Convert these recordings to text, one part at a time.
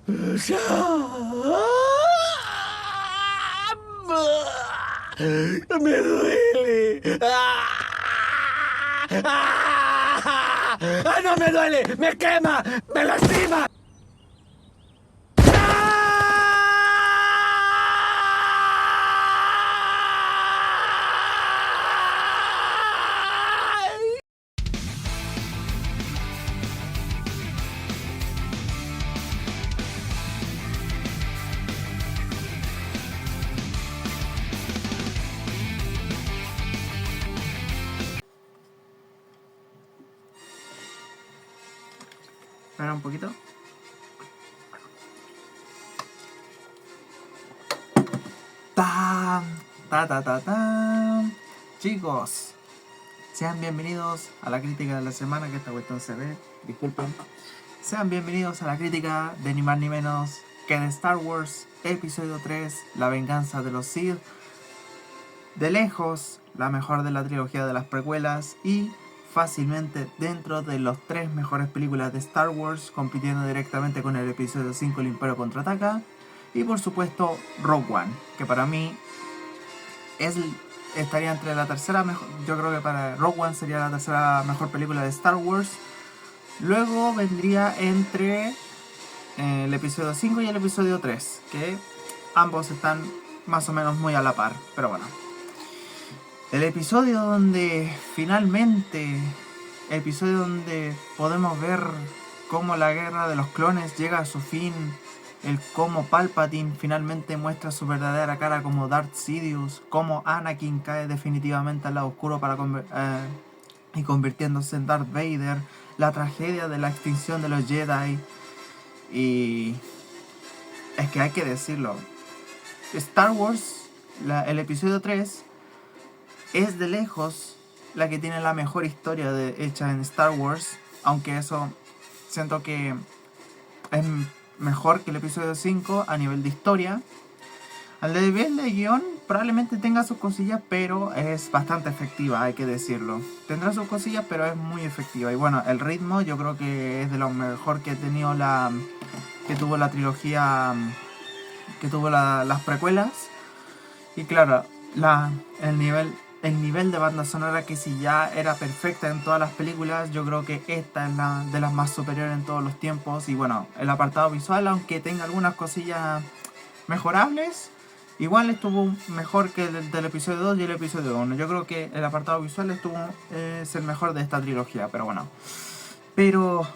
Me duele. No me duele! ¡Me quema! ¡Me lastima! Espera un poquito. ¡Tam! ¡Ta, ta, ta, tam! Chicos, sean bienvenidos a la crítica de la semana, que esta cuestión se ve, disculpen. Sean bienvenidos a la crítica de ni más ni menos que de Star Wars Episodio 3, La venganza de los Sith. De lejos, la mejor de la trilogía de las precuelas y fácilmente dentro de las 3 mejores películas de Star Wars, compitiendo directamente con el Episodio 5, El Imperio Contraataca. Y por supuesto Rogue One, que para mí estaría entre la tercera mejor. Yo creo que para Rogue One sería la tercera mejor película de Star Wars. Luego vendría entre el episodio 5 y el episodio 3, que ambos están más o menos muy a la par. Pero bueno, el episodio donde finalmente, el episodio donde podemos ver cómo la guerra de los clones llega a su fin, el cómo Palpatine finalmente muestra su verdadera cara como Darth Sidious, cómo Anakin cae definitivamente al lado oscuro y convirtiéndose en Darth Vader, la tragedia de la extinción de los Jedi. Y es que hay que decirlo, Star Wars, el episodio 3 es de lejos la que tiene la mejor historia hecha en Star Wars, aunque eso siento que es mejor que el episodio 5 a nivel de historia. Al nivel de guión probablemente tenga sus cosillas, pero es bastante efectiva, hay que decirlo. Tendrá sus cosillas, pero es muy efectiva. Y bueno, el ritmo yo creo que es de lo mejor que tuvo la trilogía, que tuvo las precuelas. Y claro, el nivel de banda sonora, que si ya era perfecta en todas las películas, yo creo que esta es de las más superiores en todos los tiempos. Y bueno, el apartado visual, aunque tenga algunas cosillas mejorables, igual estuvo mejor que el del episodio 2 y el episodio 1. Yo creo que el apartado visual es el mejor de esta trilogía, pero bueno. Pero,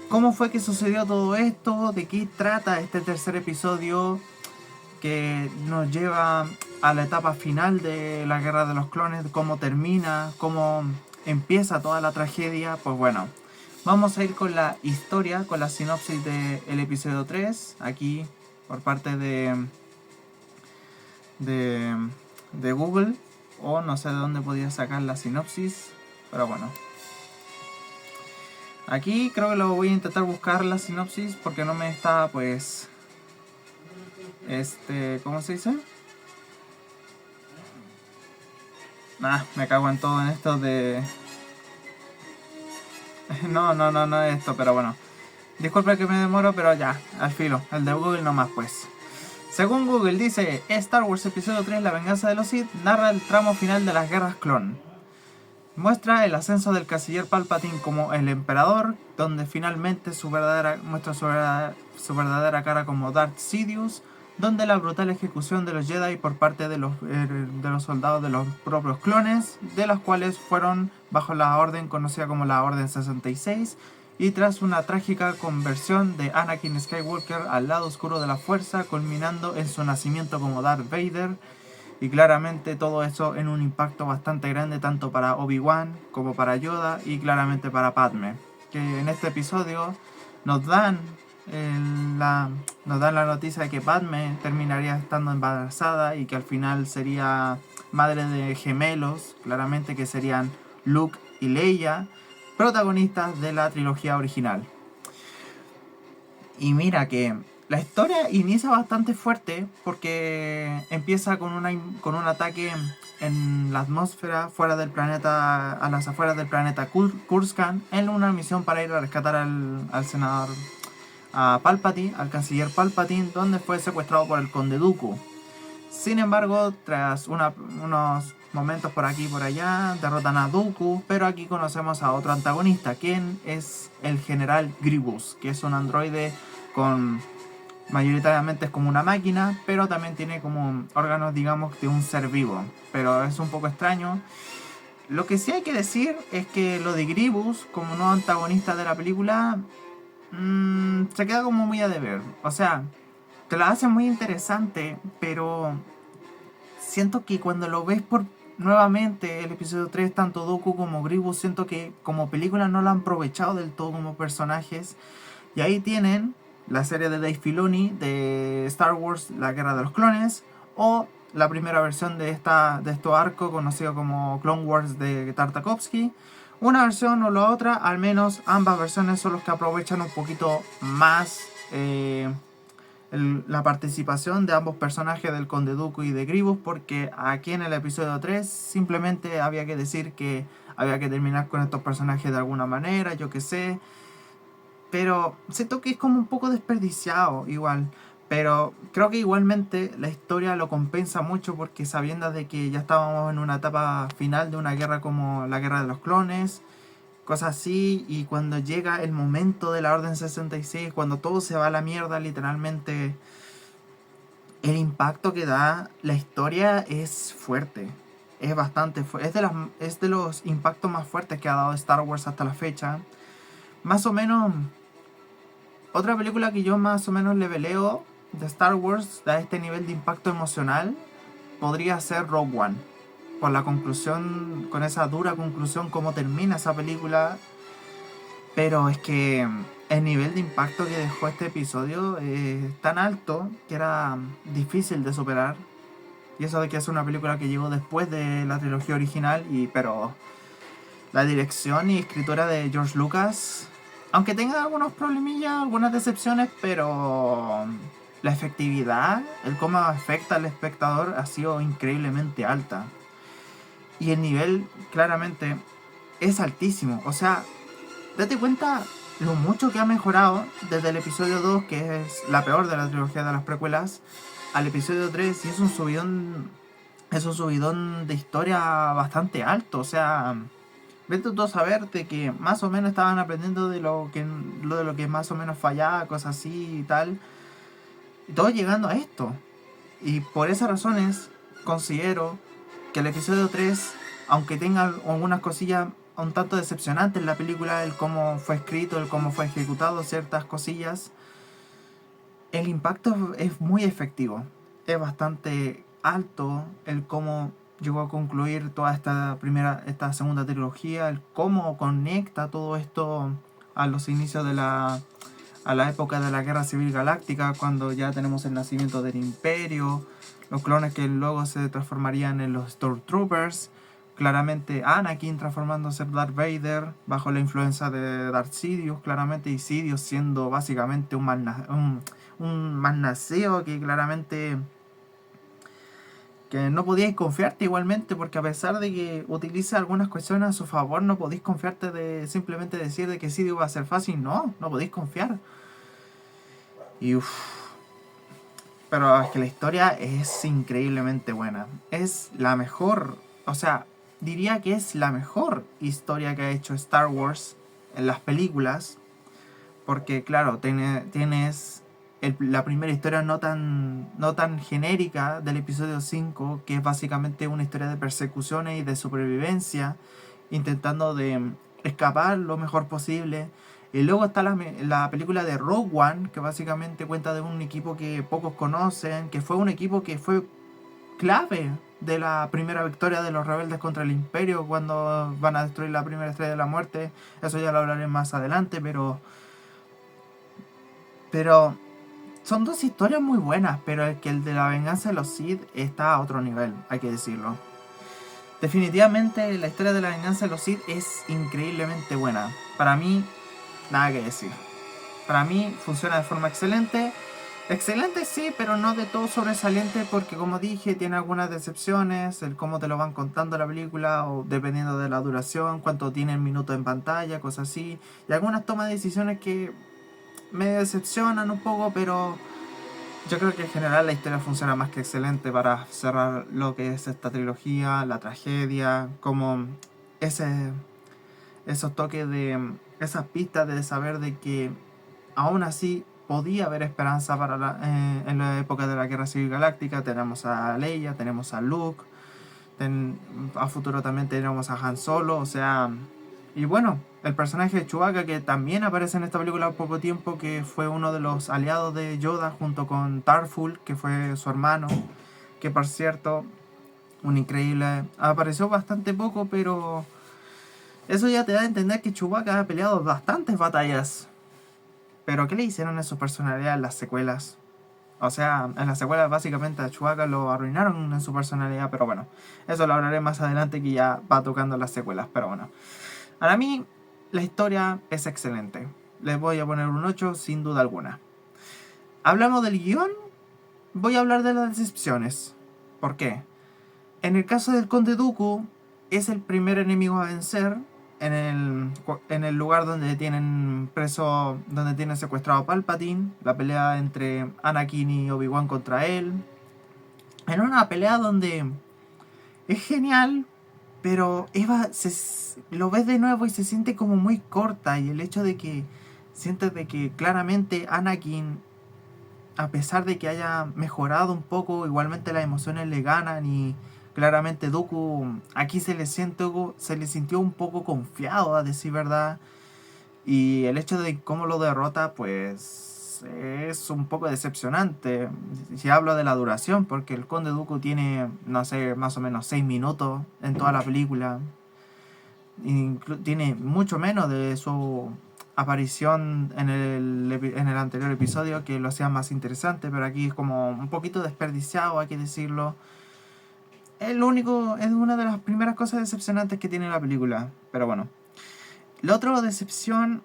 ¿cómo fue que sucedió todo esto? ¿De qué trata este tercer episodio que nos lleva a la etapa final de la guerra de los clones? ¿Cómo termina? ¿Cómo empieza toda la tragedia? Pues bueno, vamos a ir con la historia, con la sinopsis del episodio 3, aquí por parte de Google, o no sé de dónde podía sacar la sinopsis, pero bueno. Aquí creo que lo voy a intentar buscar la sinopsis porque no me está, pues, ¿cómo se dice? Me cago en todo en esto de... No es esto, pero bueno. Disculpe que me demoro, pero ya, al filo, el de Google nomás pues. Según Google dice, Star Wars Episodio 3, La venganza de los Sith, narra el tramo final de las guerras clon. Muestra el ascenso del canciller Palpatine como el emperador, donde finalmente muestra su verdadera cara como Darth Sidious, donde la brutal ejecución de los Jedi por parte de los soldados de los propios clones, de los cuales fueron bajo la orden conocida como la Orden 66, y tras una trágica conversión de Anakin Skywalker al lado oscuro de la fuerza, culminando en su nacimiento como Darth Vader. Y claramente todo eso en un impacto bastante grande tanto para Obi-Wan como para Yoda y claramente para Padme, que en este episodio nos dan la noticia de que Padme terminaría estando embarazada y que al final sería madre de gemelos, claramente, que serían Luke y Leia, protagonistas de la trilogía original. Y mira que la historia inicia bastante fuerte porque empieza con un ataque en la atmósfera fuera del planeta, a las afueras del planeta Coruscant, en una misión para ir a rescatar al senador a Palpatine, al canciller Palpatine, donde fue secuestrado por el Conde Dooku. Sin embargo, tras unos momentos por aquí y por allá, derrotan a Dooku, pero aquí conocemos a otro antagonista, quien es el General Grievous, que es un androide con... mayoritariamente es como una máquina, pero también tiene como órganos, digamos, de un ser vivo. Pero es un poco extraño. Lo que sí hay que decir es que lo de Grievous, como no antagonista de la película, se queda como muy a deber. O sea, te lo hace muy interesante, pero siento que cuando lo ves por nuevamente el episodio 3, tanto Dooku como Grievous, siento que como película no lo han aprovechado del todo como personajes. Y ahí tienen la serie de Dave Filoni de Star Wars, La Guerra de los Clones, o la primera versión de este arco conocido como Clone Wars de Tartakovsky. Una versión o la otra, al menos ambas versiones son los que aprovechan un poquito más la participación de ambos personajes, del Conde Dooku y de Grievous, porque aquí en el episodio 3 simplemente había que decir que había que terminar con estos personajes de alguna manera, yo que sé. Pero siento que es como un poco desperdiciado igual. Pero creo que igualmente la historia lo compensa mucho, porque sabiendo de que ya estábamos en una etapa final de una guerra como la Guerra de los Clones, cosas así, y cuando llega el momento de la Orden 66, cuando todo se va a la mierda literalmente, el impacto que da la historia es fuerte. Es bastante fuerte. Es de los impactos más fuertes que ha dado Star Wars hasta la fecha. Más o menos... Otra película que yo más o menos le veleo de Star Wars a este nivel de impacto emocional podría ser Rogue One. Por la conclusión, con esa dura conclusión, cómo termina esa película. Pero es que el nivel de impacto que dejó este episodio es tan alto que era difícil de superar. Y eso de que es una película que llegó después de la trilogía original, pero la dirección y escritura de George Lucas, aunque tenga algunos problemillas, algunas decepciones, pero la efectividad, el cómo afecta al espectador ha sido increíblemente alta. Y el nivel claramente es altísimo. O sea, date cuenta lo mucho que ha mejorado desde el episodio 2, que es la peor de la trilogía de las precuelas, al episodio 3, y es un subidón de historia bastante alto. O sea, vete tú a saber de que más o menos estaban aprendiendo de lo que más o menos fallaba, cosas así y tal. Y todo llegando a esto. Y por esas razones considero que el episodio 3, aunque tenga algunas cosillas un tanto decepcionantes en la película, el cómo fue escrito, el cómo fue ejecutado, ciertas cosillas, el impacto es muy efectivo. Es bastante alto el cómo llegó a concluir toda esta segunda trilogía, el cómo conecta todo esto a los inicios a la época de la Guerra Civil Galáctica, cuando ya tenemos el nacimiento del Imperio, los clones que luego se transformarían en los Stormtroopers, claramente Anakin transformándose en Darth Vader bajo la influencia de Darth Sidious, claramente, y Sidious siendo básicamente un malnacido que claramente que no podíais confiarte igualmente, porque a pesar de que utiliza algunas cuestiones a su favor, no podéis confiarte de simplemente decir de que Sidious va a ser fácil. No podéis confiar. Y pero es que la historia es increíblemente buena. Es la mejor, o sea, diría que es la mejor historia que ha hecho Star Wars en las películas. Porque claro, tienes la primera historia no tan genérica del episodio 5, que es básicamente una historia de persecuciones y de supervivencia, intentando de escapar lo mejor posible. Y luego está la película de Rogue One, que básicamente cuenta de un equipo que pocos conocen, que fue un equipo que fue clave de la primera victoria de los rebeldes contra el Imperio, cuando van a destruir la primera Estrella de la Muerte. Eso ya lo hablaré más adelante, pero son dos historias muy buenas, pero el de la venganza de los Sith está a otro nivel, hay que decirlo. Definitivamente la historia de la venganza de los Sith es increíblemente buena. Para mí, nada que decir. Para mí funciona de forma excelente. Excelente sí, pero no de todo sobresaliente, porque como dije, tiene algunas decepciones, el cómo te lo van contando la película, o dependiendo de la duración, cuánto tiene el minuto en pantalla, cosas así. Y algunas tomas de decisiones que me decepcionan un poco, pero yo creo que en general la historia funciona más que excelente para cerrar lo que es esta trilogía, la tragedia, como ese, esos toques de esas pistas de saber de que aún así podía haber esperanza para en la época de la Guerra Civil Galáctica. Tenemos a Leia, tenemos a Luke, a futuro también tenemos a Han Solo, o sea, y bueno, el personaje de Chewbacca, que también aparece en esta película poco tiempo, que fue uno de los aliados de Yoda junto con Tarful, que fue su hermano, que por cierto, un increíble, apareció bastante poco, pero eso ya te da a entender que Chewbacca ha peleado bastantes batallas. Pero ¿qué le hicieron a su personalidad en las secuelas? O sea, en las secuelas básicamente a Chewbacca lo arruinaron en su personalidad, pero bueno, eso lo hablaré más adelante, que ya va tocando las secuelas, pero bueno. Para mí, la historia es excelente. Les voy a poner un 8 sin duda alguna. Hablamos del guión, voy a hablar de las decepciones. ¿Por qué? En el caso del Conde Dooku, es el primer enemigo a vencer en el lugar donde tienen preso, donde tienen secuestrado a Palpatine, la pelea entre Anakin y Obi-Wan contra él. En una pelea donde es genial, pero Eva lo ves de nuevo y se siente como muy corta, y el hecho de que sientes de que claramente Anakin, a pesar de que haya mejorado un poco, igualmente las emociones le ganan, y claramente Dooku aquí se le sintió un poco confiado, a decir verdad. Y el hecho de cómo lo derrota, pues es un poco decepcionante. Si hablo de la duración, porque el Conde Dooku tiene, no sé, más o menos 6 minutos en toda la película. Tiene mucho menos de su aparición en el anterior episodio, que lo hacía más interesante, pero aquí es como un poquito desperdiciado, hay que decirlo. Es una de las primeras cosas decepcionantes que tiene la película, pero bueno. La otra decepción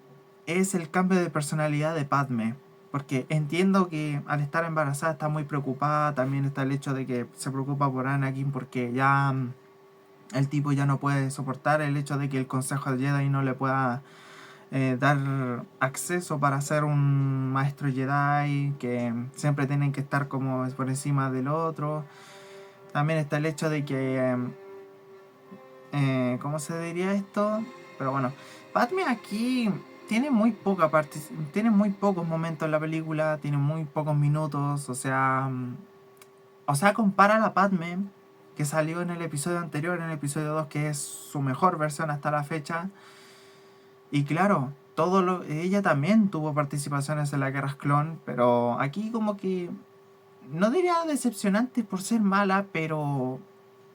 es el cambio de personalidad de Padme, porque entiendo que al estar embarazada está muy preocupada. También está el hecho de que se preocupa por Anakin, porque ya el tipo ya no puede soportar el hecho de que el Consejo de Jedi no le pueda dar acceso para ser un maestro Jedi, que siempre tienen que estar como por encima del otro. También está el hecho de que ¿cómo se diría esto? Pero bueno, Padme aquí tiene muy tiene muy pocos momentos en la película, tiene muy pocos minutos, o sea, compara la Padme que salió en el episodio anterior, en el episodio 2, que es su mejor versión hasta la fecha. Y claro, ella también tuvo participaciones en las guerras clon, pero aquí como que no diría decepcionante por ser mala, pero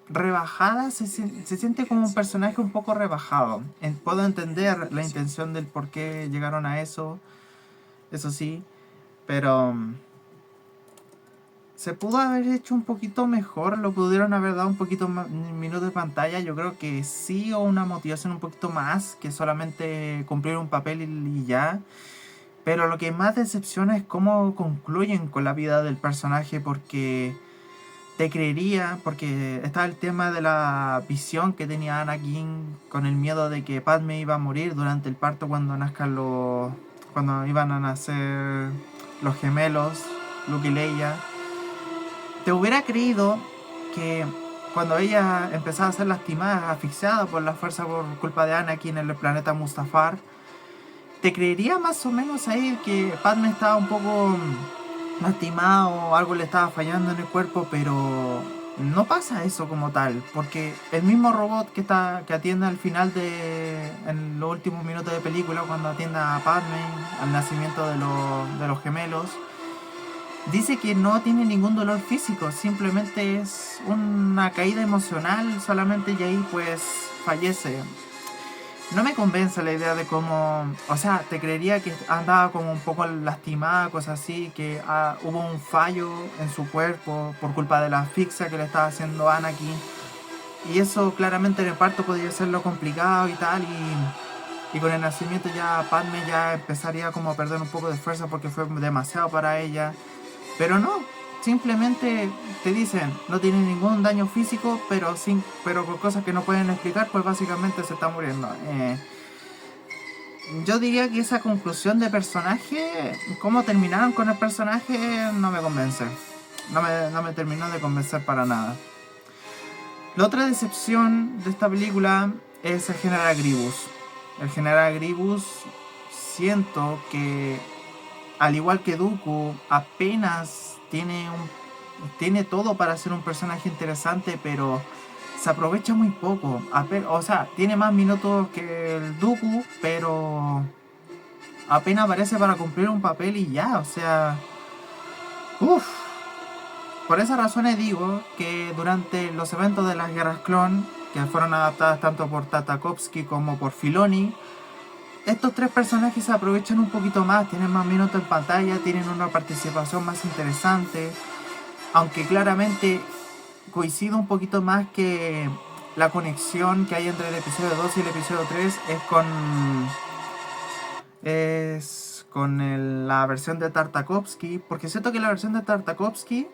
rebajada. Se siente como un personaje un poco rebajado. Puedo entender la intención del por qué llegaron a eso sí, pero se pudo haber hecho un poquito mejor, lo pudieron haber dado un poquito más minutos de pantalla, yo creo que sí, o una motivación un poquito más que solamente cumplir un papel y ya. Pero lo que más decepciona es cómo concluyen con la vida del personaje, porque te creería, porque está el tema de la visión que tenía Anakin con el miedo de que Padme iba a morir durante el parto cuando cuando iban a nacer los gemelos, Luke y Leia. Te hubiera creído que cuando ella empezaba a ser lastimada, asfixiada por la fuerza por culpa de Anakin en el planeta Mustafar, te creería más o menos ahí que Padme estaba un poco lastimado o algo le estaba fallando en el cuerpo, pero no pasa eso como tal, porque el mismo robot que atiende al final en los últimos minutos de película, cuando atiende a Padme al nacimiento de los gemelos, dice que no tiene ningún dolor físico, simplemente es una caída emocional solamente, y ahí pues fallece. No me convence la idea de cómo... O sea, te creería que andaba como un poco lastimada, cosas así, que hubo un fallo en su cuerpo por culpa de la asfixia que le estaba haciendo Anakin. Y eso claramente en el parto podría ser lo complicado y tal, y con el nacimiento ya Padme ya empezaría como a perder un poco de fuerza porque fue demasiado para ella. Pero no, simplemente te dicen, no tiene ningún daño físico, pero por cosas que no pueden explicar, pues básicamente se está muriendo. yo diría que esa conclusión de personaje, cómo terminaron con el personaje, no me convence. No me terminó de convencer para nada. La otra decepción de esta película es el General Grievous. El General Grievous, siento que, al igual que Dooku, apenas tiene todo para ser un personaje interesante, pero se aprovecha muy poco. O sea, tiene más minutos que el Dooku, pero apenas aparece para cumplir un papel y ya, o sea... Uff. Por esas razones digo que durante los eventos de las Guerras Clon, que fueron adaptadas tanto por Tartakovsky como por Filoni, estos tres personajes se aprovechan un poquito más, tienen más minutos en pantalla, tienen una participación más interesante, aunque claramente coincido un poquito más que la conexión que hay entre el episodio 2 y el episodio 3 es con la versión de Tartakovsky, porque siento que la versión de Tartakovsky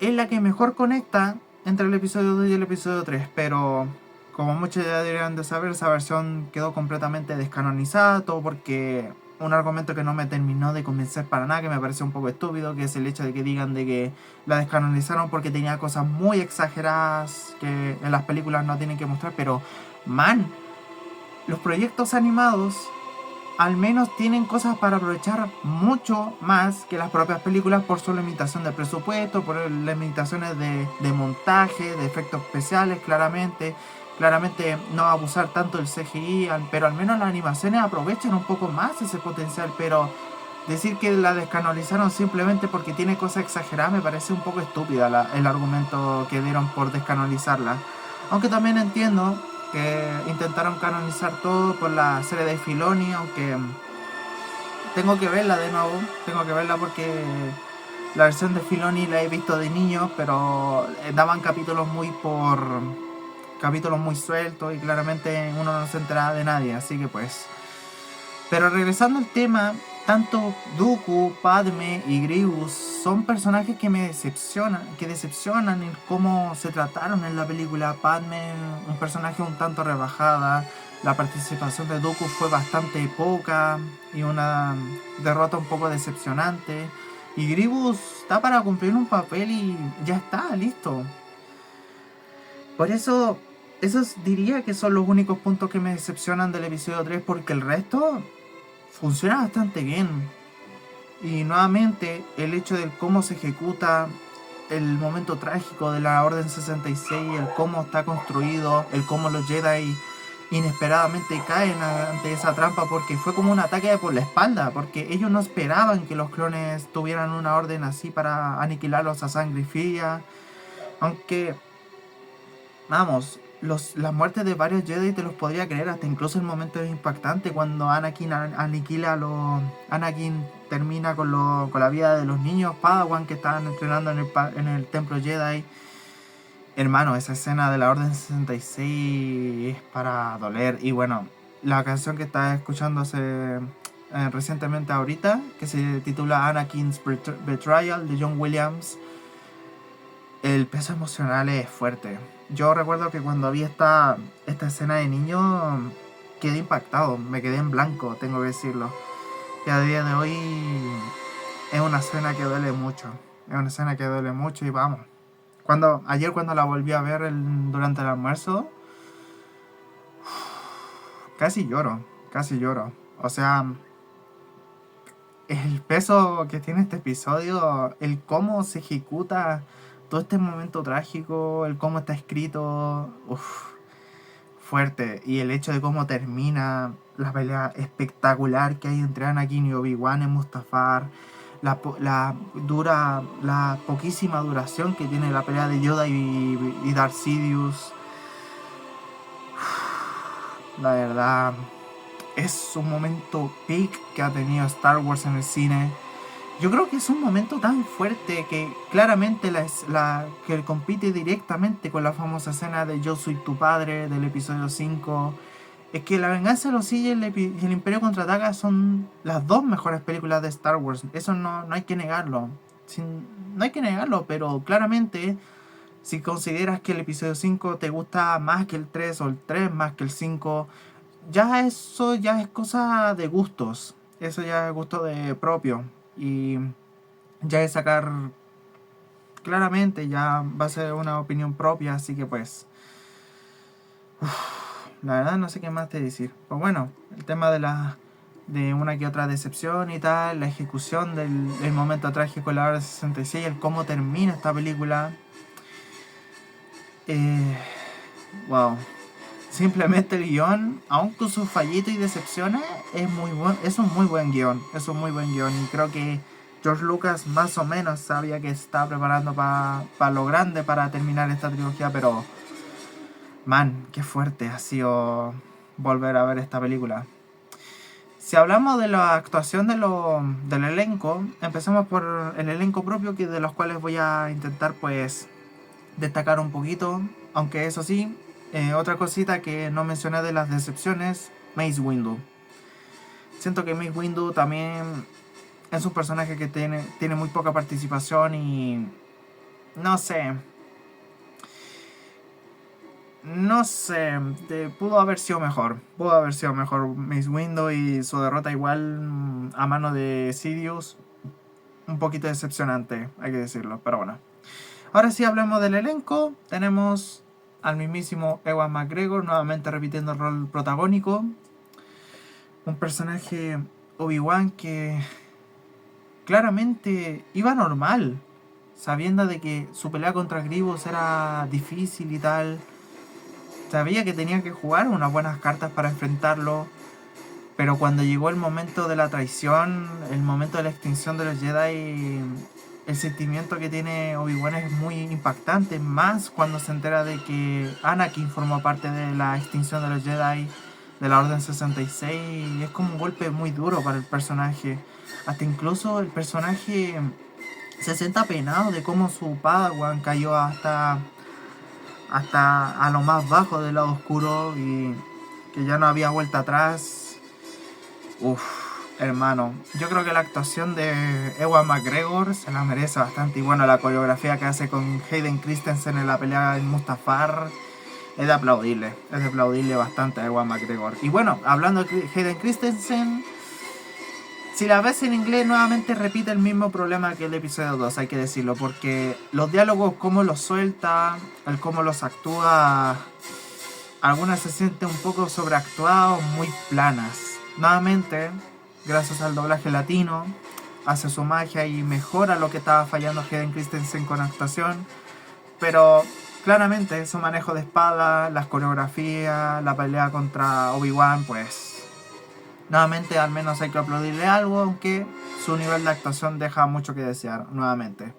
es la que mejor conecta entre el episodio 2 y el episodio 3, pero como muchos ya deberían de saber, esa versión quedó completamente descanonizada, todo porque un argumento que no me terminó de convencer para nada, que me parece un poco estúpido, que es el hecho de que digan de que la descanonizaron porque tenía cosas muy exageradas que en las películas no tienen que mostrar, pero man, los proyectos animados al menos tienen cosas para aprovechar mucho más que las propias películas por su limitación de presupuesto, por las limitaciones de montaje, de efectos especiales, claramente no abusar tanto del CGI, pero al menos las animaciones aprovechan un poco más ese potencial, pero decir que la descanonizaron simplemente porque tiene cosas exageradas me parece un poco estúpida el argumento que dieron por descanonizarla. Aunque también entiendo que intentaron canonizar todo por la serie de Filoni, aunque tengo que verla de nuevo, tengo que verla porque la versión de Filoni la he visto de niño, pero daban capítulos muy sueltos y claramente uno no se enteraba de nadie, así que pues. Pero regresando al tema, tanto Dooku, Padme y Grievous son personajes que me decepcionan en cómo se trataron en la película. Padme, un personaje un tanto rebajada, la participación de Dooku fue bastante poca y una derrota un poco decepcionante. Y Grievous está para cumplir un papel y ya está, listo. Por eso, esos diría que son los únicos puntos que me decepcionan del episodio 3, porque el resto funciona bastante bien. Y nuevamente el hecho de cómo se ejecuta el momento trágico de la Orden 66, el cómo está construido, el cómo los Jedi inesperadamente caen ante esa trampa, porque fue como un ataque por la espalda, porque ellos no esperaban que los clones tuvieran una orden así para aniquilarlos a sangre fría. Aunque, vamos, las muertes de varios Jedi te los podría creer, hasta incluso el momento es impactante cuando Anakin Anakin termina con la vida de los niños Padawan que estaban entrenando en el templo Jedi. Hermano, esa escena de la Orden 66 es para doler. Y bueno, la canción que estaba escuchándose recientemente ahorita, que se titula Anakin's Betrayal, de John Williams, el peso emocional es fuerte. Yo recuerdo que cuando vi esta escena de niño quedé impactado, me quedé en blanco, tengo que decirlo. Y a día de hoy es una escena que duele mucho. Es una escena que duele mucho y vamos. Ayer cuando la volví a ver durante el almuerzo, casi lloro. O sea, el peso que tiene este episodio, el cómo se ejecuta todo este momento trágico, el cómo está escrito, fuerte. Y el hecho de cómo termina la pelea espectacular que hay entre Anakin y Obi-Wan en Mustafar, la poquísima duración que tiene la pelea de Yoda y Darth Sidious. La verdad, es un momento peak que ha tenido Star Wars en el cine. Yo creo que es un momento tan fuerte que claramente que compite directamente con la famosa escena de Yo soy tu padre del episodio 5. Es que La venganza de los Sith y el Imperio Contraataca son las dos mejores películas de Star Wars. Eso no hay que negarlo. No hay que negarlo, pero claramente si consideras que el episodio 5 te gusta más que el 3 o el 3 más que el 5, ya eso ya es cosa de gustos. Eso ya es gusto de propio. Y ya es sacar claramente, ya va a ser una opinión propia, así que pues... La verdad no sé qué más te decir. Pues bueno, el tema de una que otra decepción y tal, la ejecución del momento trágico de la hora 66, el cómo termina esta película. Eh, wow. Simplemente el guión, aun con sus fallitos y decepciones, es muy buen, es un muy buen guión. Es un muy buen guión. Y creo que George Lucas más o menos sabía que se estaba preparando para lo grande para terminar esta trilogía, pero man, qué fuerte ha sido volver a ver esta película. Si hablamos de la actuación del elenco, empecemos por el elenco propio, que de los cuales voy a intentar pues destacar un poquito. Aunque eso sí, otra cosita que no mencioné de las decepciones, Mace Windu. Siento que Mace Windu también es un personaje que tiene muy poca participación y no sé, no sé, pudo haber sido mejor. Pudo haber sido mejor Mace Windu y su derrota igual a mano de Sidious. Un poquito decepcionante, hay que decirlo, pero bueno. Ahora sí hablemos del elenco. Tenemos al mismísimo Ewan McGregor, nuevamente repitiendo el rol protagónico. Un personaje Obi-Wan que claramente iba normal, sabiendo de que su pelea contra Grievous era difícil y tal. Sabía que tenía que jugar unas buenas cartas para enfrentarlo, pero cuando llegó el momento de la traición, el momento de la extinción de los Jedi, el sentimiento que tiene Obi-Wan es muy impactante, más cuando se entera de que Anakin formó parte de la extinción de los Jedi, de la Orden 66, es como un golpe muy duro para el personaje. Hasta incluso el personaje se siente apenado de cómo su Padawan cayó hasta a lo más bajo del lado oscuro y que ya no había vuelta atrás. Uf, hermano, yo creo que la actuación de Ewan McGregor se la merece bastante. Y bueno, la coreografía que hace con Hayden Christensen en la pelea en Mustafar es de aplaudirle bastante a Ewan McGregor. Y bueno, hablando de Hayden Christensen, si la ves en inglés nuevamente repite el mismo problema que el episodio 2, hay que decirlo, porque los diálogos, cómo los suelta, el cómo los actúa, algunas se sienten un poco sobreactuados, muy planas. Nuevamente, gracias al doblaje latino, hace su magia y mejora lo que estaba fallando Hayden Christensen con actuación. Pero claramente su manejo de espada, las coreografías, la pelea contra Obi-Wan, pues nuevamente al menos hay que aplaudirle algo, aunque su nivel de actuación deja mucho que desear nuevamente.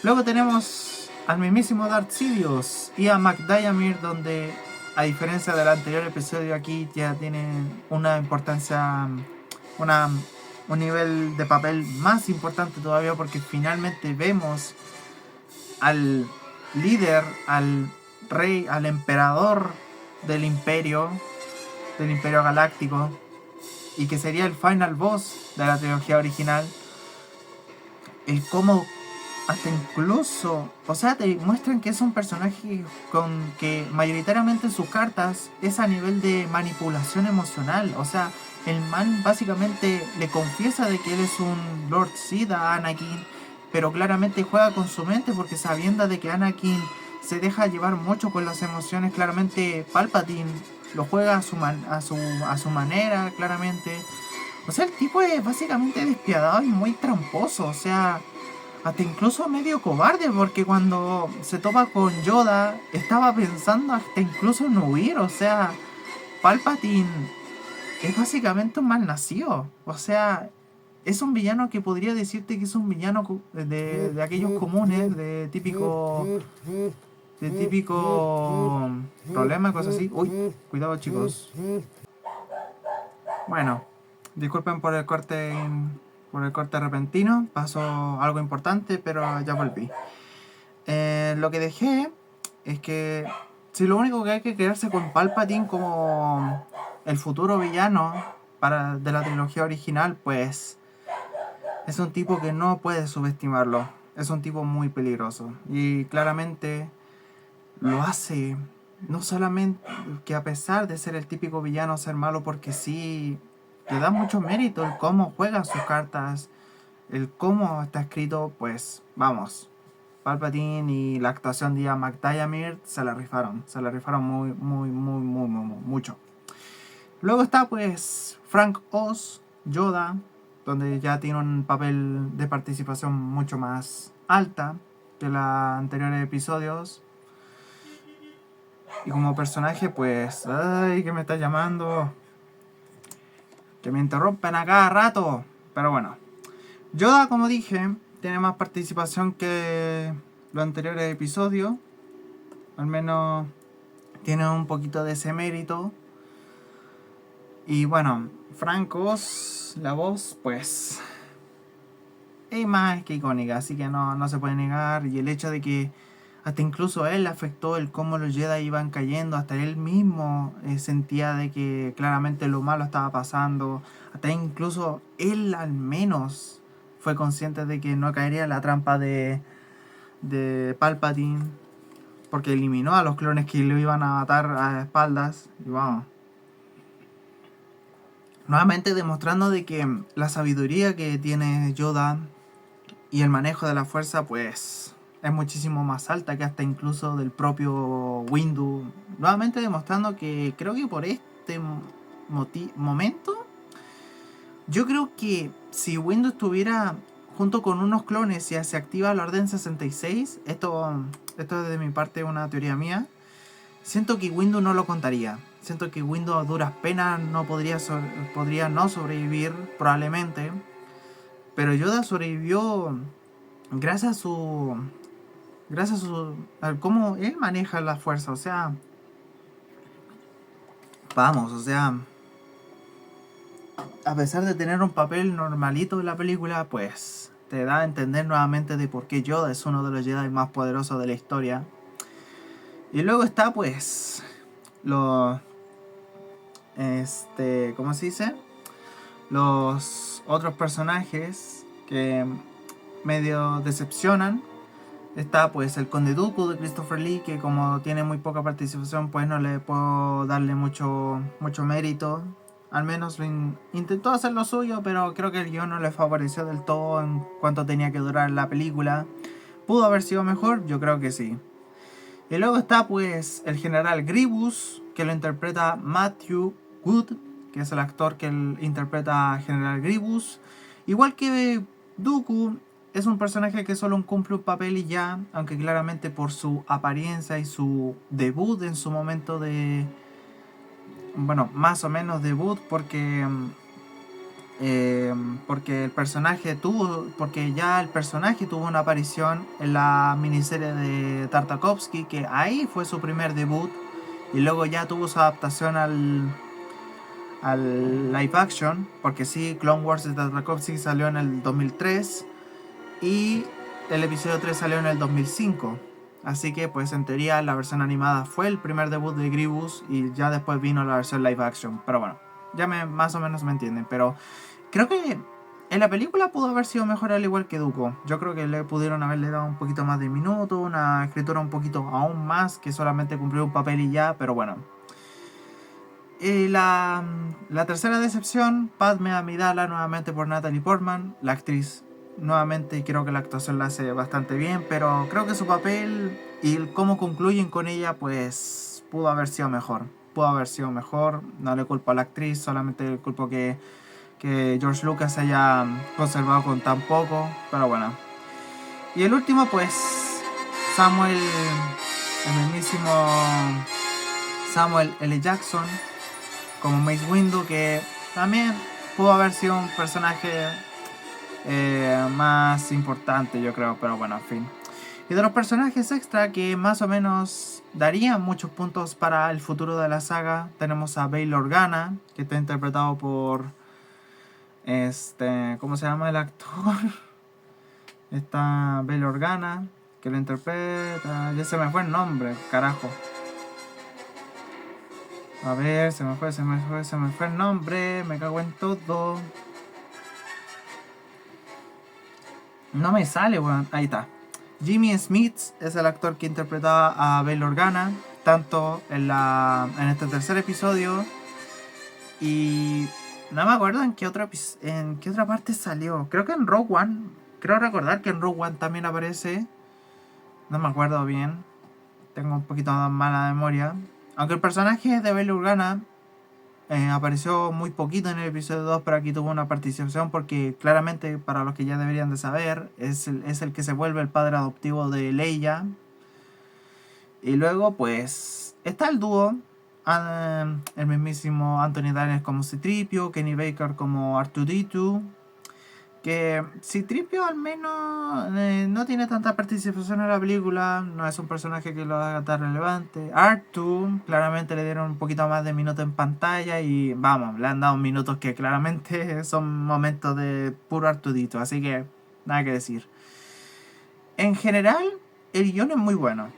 Luego tenemos al mismísimo Darth Sidious y a McDiarmid, donde a diferencia del anterior episodio aquí ya tiene una importancia, un nivel de papel más importante todavía, porque finalmente vemos al líder, al rey, al emperador del imperio galáctico, y que sería el final boss de la trilogía original. El cómo hasta incluso, o sea, te muestran que es un personaje con que mayoritariamente en sus cartas es a nivel de manipulación emocional. O sea, el man básicamente le confiesa de que él es un Lord Sith a Anakin, pero claramente juega con su mente, porque sabiendo de que Anakin se deja llevar mucho por las emociones, claramente Palpatine lo juega a su manera, claramente. O sea, el tipo es básicamente despiadado y muy tramposo, o sea, hasta incluso medio cobarde, porque cuando se topa con Yoda estaba pensando hasta incluso en huir. O sea, Palpatine es básicamente un malnacido. O sea, es un villano que podría decirte que es un villano de aquellos comunes, de típico problema, cosas así. Uy, cuidado chicos. Bueno, disculpen por el corte repentino, pasó algo importante, pero ya volví. Lo que dejé es que si lo único que hay que quedarse con Palpatine como el futuro villano de la trilogía original, pues es un tipo que no puedes subestimarlo. Es un tipo muy peligroso y claramente lo hace no solamente que a pesar de ser el típico villano, ser malo porque sí, le da mucho mérito el cómo juega sus cartas, el cómo está escrito, pues vamos. Palpatine y la actuación de Ian McDiarmid se la rifaron mucho. Luego está pues Frank Oz, Yoda, donde ya tiene un papel de participación mucho más alta que los anteriores episodios. Y como personaje, pues, ay, que me está llamando, que me interrumpen a cada rato. Pero bueno, Yoda, como dije, tiene más participación que los anteriores episodios. Al menos tiene un poquito de ese mérito. Y bueno, Frank Oz, la voz, pues, es más que icónica, así que no se puede negar. Y el hecho de que hasta incluso a él le afectó el cómo los Jedi iban cayendo, hasta él mismo sentía de que claramente lo malo estaba pasando, hasta incluso él al menos fue consciente de que no caería en la trampa de Palpatine, porque eliminó a los clones que lo iban a matar a espaldas. Y vamos, nuevamente demostrando de que la sabiduría que tiene Yoda y el manejo de la fuerza, pues, es muchísimo más alta que hasta incluso del propio Windu. Nuevamente demostrando que creo que por este momento, yo creo que si Windu estuviera junto con unos clones y se activa la Orden 66, esto es de mi parte una teoría mía, siento que Windu no lo contaría. Siento que Windu a duras penas no podría no sobrevivir, probablemente. Pero Yoda sobrevivió gracias a cómo él maneja la fuerza. O sea, vamos, o sea, a pesar de tener un papel normalito en la película, pues te da a entender nuevamente de por qué Yoda es uno de los Jedi más poderosos de la historia. Y luego está pues los ¿cómo se dice? Los otros personajes que medio decepcionan. Está pues el Conde Dooku de Christopher Lee, que como tiene muy poca participación, pues no le puedo darle mucho mérito. Al menos intentó hacer lo suyo, pero creo que el guión no le favoreció del todo en cuanto tenía que durar la película. ¿Pudo haber sido mejor? Yo creo que sí. Y luego está pues el general Grievous, que lo interpreta Matthew Good, que es el actor que interpreta a General Grievous. Igual que Dooku, es un personaje que solo cumple un papel y ya, aunque claramente por su apariencia y su debut en su momento de... Bueno, más o menos debut porque porque ya el personaje tuvo una aparición en la miniserie de Tartakovsky, que ahí fue su primer debut, y luego ya tuvo su adaptación al live action, porque sí, Clone Wars de Tartakovsky salió en el 2003 y el episodio 3 salió en el 2005. Así que pues en teoría la versión animada fue el primer debut de Grievous y ya después vino la versión live action. Pero bueno, ya más o menos me entienden. Pero creo que en la película pudo haber sido mejor al igual que Dooku. Yo creo que le pudieron haberle dado un poquito más de minuto, una escritura un poquito aún más que solamente cumplir un papel y ya, pero bueno. La tercera decepción, Padme Amidala nuevamente por Natalie Portman, la actriz. Nuevamente creo que la actuación la hace bastante bien, pero creo que su papel y cómo concluyen con ella, pues pudo haber sido mejor. Pudo haber sido mejor, no le culpo a la actriz, solamente le culpo que George Lucas haya conservado con tan poco, pero bueno. Y el último, pues, Samuel, el mismísimo Samuel L. Jackson, como Mace Windu, que también pudo haber sido un personaje más importante, yo creo, pero bueno, en fin. Y de los personajes extra que más o menos darían muchos puntos para el futuro de la saga, tenemos a Bail Organa, que está interpretado por ¿cómo se llama el actor? Está Bail Organa, que lo interpreta, ya se me fue el nombre, carajo. A ver, se me fue el nombre, me cago en todo. No me sale, weón. Ahí está. Jimmy Smith es el actor que interpretaba a Bail Organa. tanto en este tercer episodio. Y no me acuerdo en qué otra parte salió. Creo que en Rogue One. Creo recordar que en Rogue One también aparece. No me acuerdo bien. Tengo un poquito más mala memoria. Aunque el personaje de Bail Organa apareció muy poquito en el episodio 2, pero aquí tuvo una participación porque claramente, para los que ya deberían de saber, es el que se vuelve el padre adoptivo de Leia. Y luego pues está el dúo, el mismísimo Anthony Daniels como C-3PO, Kenny Baker como R2-D2, que C-3PO al menos no tiene tanta participación en la película, no es un personaje que lo haga tan relevante. R2 claramente le dieron un poquito más de minutos en pantalla y vamos, le han dado minutos que claramente son momentos de puro R2-D2, así que nada que decir. En general, el guión es muy bueno.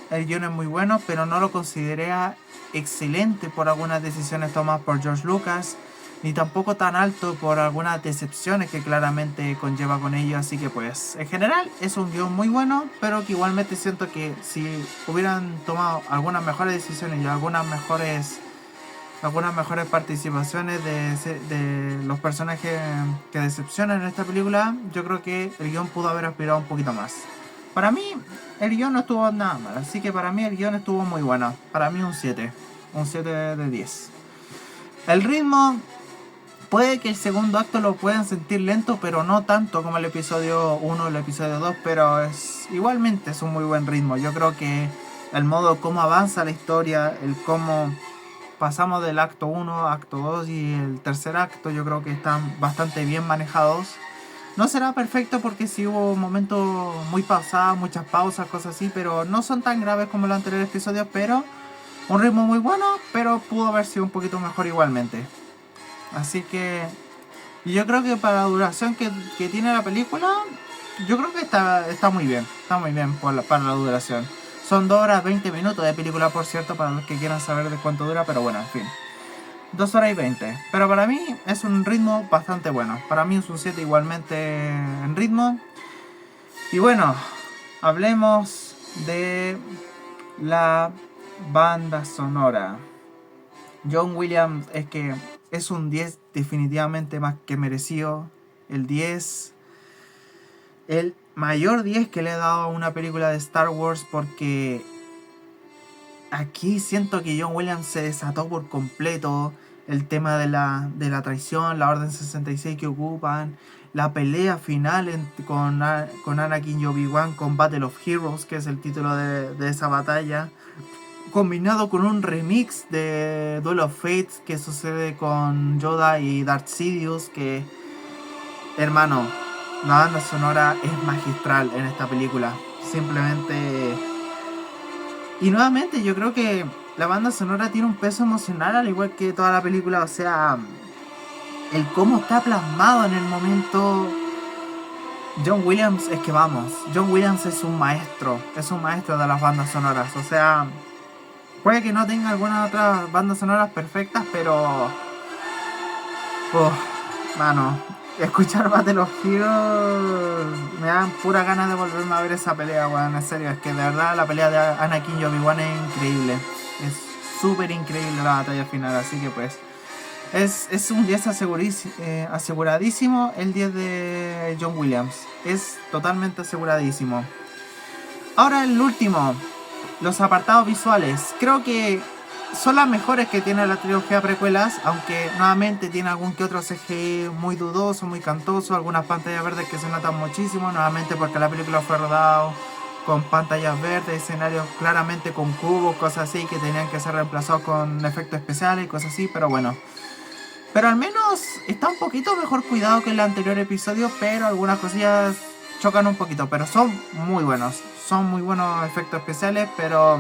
El guión es muy bueno, pero no lo consideré excelente por algunas decisiones tomadas por George Lucas, ni tampoco tan alto por algunas decepciones que claramente conlleva con ello. Así que pues, en general es un guión muy bueno, pero que igualmente siento que si hubieran tomado algunas mejores decisiones y algunas mejores participaciones de los personajes que decepcionan en esta película, yo creo que el guión pudo haber aspirado un poquito más. Para mí, el guión no estuvo nada mal, así que para mí el guión estuvo muy bueno. Para mí un 7 de 10. El ritmo, puede que el segundo acto lo puedan sentir lento, pero no tanto como el episodio 1 o el episodio 2, pero igualmente es un muy buen ritmo. Yo creo que el modo cómo avanza la historia, el cómo pasamos del acto 1, acto 2 y el tercer acto, yo creo que están bastante bien manejados. No será perfecto porque sí hubo momentos muy pausados, muchas pausas, cosas así, pero no son tan graves como los anteriores episodios, pero un ritmo muy bueno, pero pudo haber sido un poquito mejor igualmente. Así que yo creo que para la duración que tiene la película, yo creo que está muy bien para la duración. Son 2 horas 20 minutos de película, por cierto, para los que quieran saber de cuánto dura, pero bueno, en fin. 2 horas y 20. Pero para mí es un ritmo bastante bueno. Para mí es un 7 igualmente en ritmo. Y bueno, hablemos de la banda sonora. John Williams es un 10 definitivamente más que merecido. El 10. El mayor 10 que le he dado a una película de Star Wars, porque aquí siento que John Williams se desató por completo. El tema de la traición, la Orden 66 que ocupan, la pelea final con Anakin y Obi-Wan con Battle of Heroes, que es el título de esa batalla, combinado con un remix de Duel of Fates que sucede con Yoda y Darth Sidious, que, hermano, la banda sonora es magistral en esta película. Simplemente... Y nuevamente yo creo que la banda sonora tiene un peso emocional al igual que toda la película. O sea, el cómo está plasmado en el momento. John Williams John Williams es un maestro de las bandas sonoras. O sea, puede que no tenga algunas otras bandas sonoras perfectas, pero... mano, escuchar Battle of Heroes me dan pura ganas de volverme a ver esa pelea, weón. En serio, es que de verdad la pelea de Anakin y Obi-Wan es increíble. Es súper increíble la batalla final, así que pues es un 10 aseguradísimo. El 10 de John Williams es totalmente aseguradísimo. Ahora el último, los apartados visuales. Creo que son las mejores que tiene la trilogía precuelas, aunque nuevamente tiene algún que otro CGI muy dudoso, muy cantoso, algunas pantallas verdes que se notan muchísimo, nuevamente porque la película fue rodada con pantallas verdes, escenarios claramente con cubos, cosas así, que tenían que ser reemplazados con efectos especiales y cosas así, pero bueno. Pero al menos está un poquito mejor cuidado que el anterior episodio, pero algunas cosillas chocan un poquito, pero son muy buenos efectos especiales, pero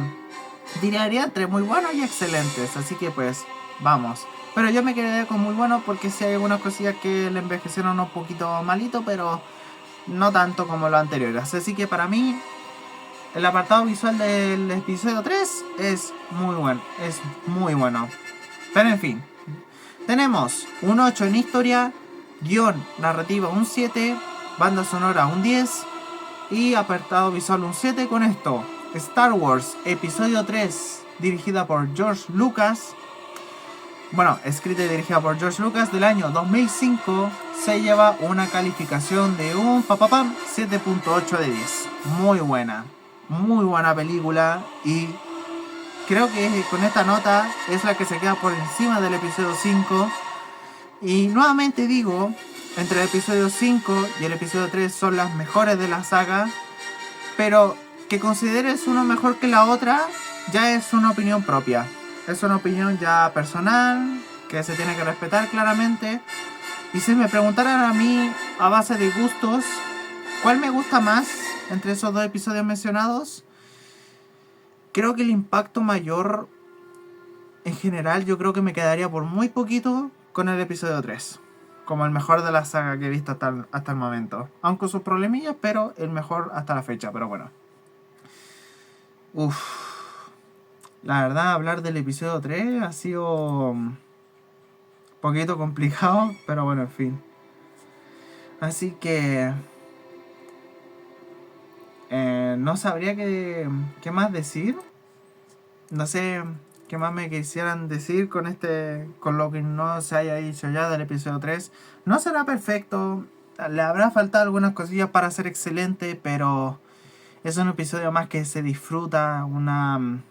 diría entre muy buenos y excelentes, así que pues vamos. Pero yo me quedé con muy bueno porque sí hay algunas cosillas que le envejecieron un poquito malito, pero no tanto como los anteriores. Así que para mí el apartado visual del episodio 3 es muy bueno. Pero en fin, tenemos un 8 en historia, guión narrativa un 7, banda sonora un 10 y apartado visual un 7. Con esto Star Wars Episodio 3, dirigida por George Lucas, bueno, escrita y dirigida por George Lucas, del año 2005, se lleva una calificación de un 7.8 de 10. Muy buena película, y creo que con esta nota es la que se queda por encima del episodio 5. Y nuevamente digo, entre el episodio 5 y el episodio 3 son las mejores de la saga, pero que consideres uno mejor que la otra ya es una opinión propia. Es una opinión ya personal, que se tiene que respetar claramente. Y si me preguntaran a mí, a base de gustos, ¿cuál me gusta más entre esos dos episodios mencionados? Creo que el impacto mayor, en general, yo creo que me quedaría por muy poquito con el episodio 3. Como el mejor de la saga que he visto hasta el momento. Aunque con sus problemillas, pero el mejor hasta la fecha. Pero bueno. La verdad, hablar del episodio 3 ha sido un poquito complicado, pero bueno, en fin. Así que no sabría qué más decir. No sé qué más me quisieran decir con lo que no se haya dicho ya del episodio 3. No será perfecto, le habrá faltado algunas cosillas para ser excelente, pero es un episodio más que se disfruta, un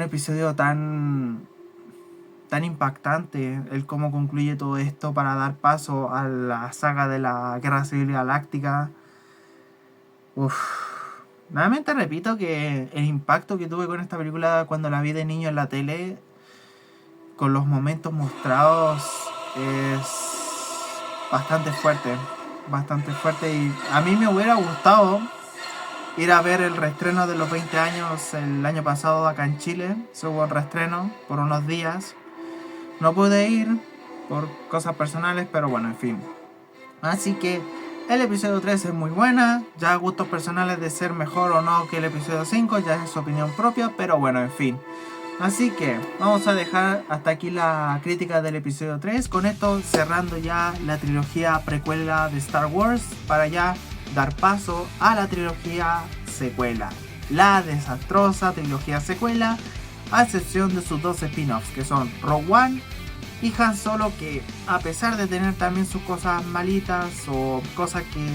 episodio tan impactante, el cómo concluye todo esto para dar paso a la saga de la Guerra Civil Galáctica. Nuevamente repito que el impacto que tuve con esta película cuando la vi de niño en la tele, con los momentos mostrados, es bastante fuerte, y a mí me hubiera gustado ir a ver el reestreno de los 20 años el año pasado acá en Chile. Se hubo el reestreno por unos días. No pude ir por cosas personales, pero bueno, en fin. Así que el episodio 3 es muy buena. Ya gustos personales de ser mejor o no que el episodio 5, ya es su opinión propia, pero bueno, en fin. Así que vamos a dejar hasta aquí la crítica del episodio 3. Con esto cerrando ya la trilogía precuela de Star Wars, para ya dar paso a la trilogía secuela, la desastrosa trilogía secuela, a excepción de sus dos spin-offs, que son Rogue One y Han Solo, que a pesar de tener también sus cosas malitas o cosas que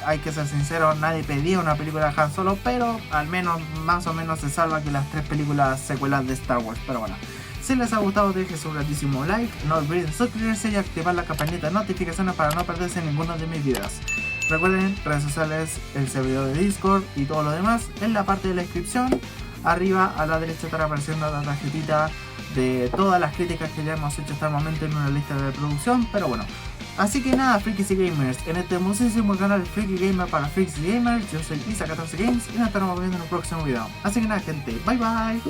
hay que ser sincero, nadie pedía una película de Han Solo, pero al menos más o menos se salva que las 3 películas secuelas de Star Wars. Pero bueno, si les ha gustado, dejen su gratísimo like, no olviden suscribirse y activar la campanita de notificaciones para no perderse ninguno de mis videos. Recuerden, redes sociales, el servidor de Discord y todo lo demás en la parte de la descripción. Arriba a la derecha estará apareciendo la tarjetita de todas las críticas que ya hemos hecho hasta el momento en una lista de reproducción. Pero bueno, así que nada, Freakies y Gamers, en este hermosísimo canal Freaky Gamer para Freaks y Gamers, yo soy Isa14Games y nos estaremos viendo en un próximo video. Así que nada, gente, bye bye.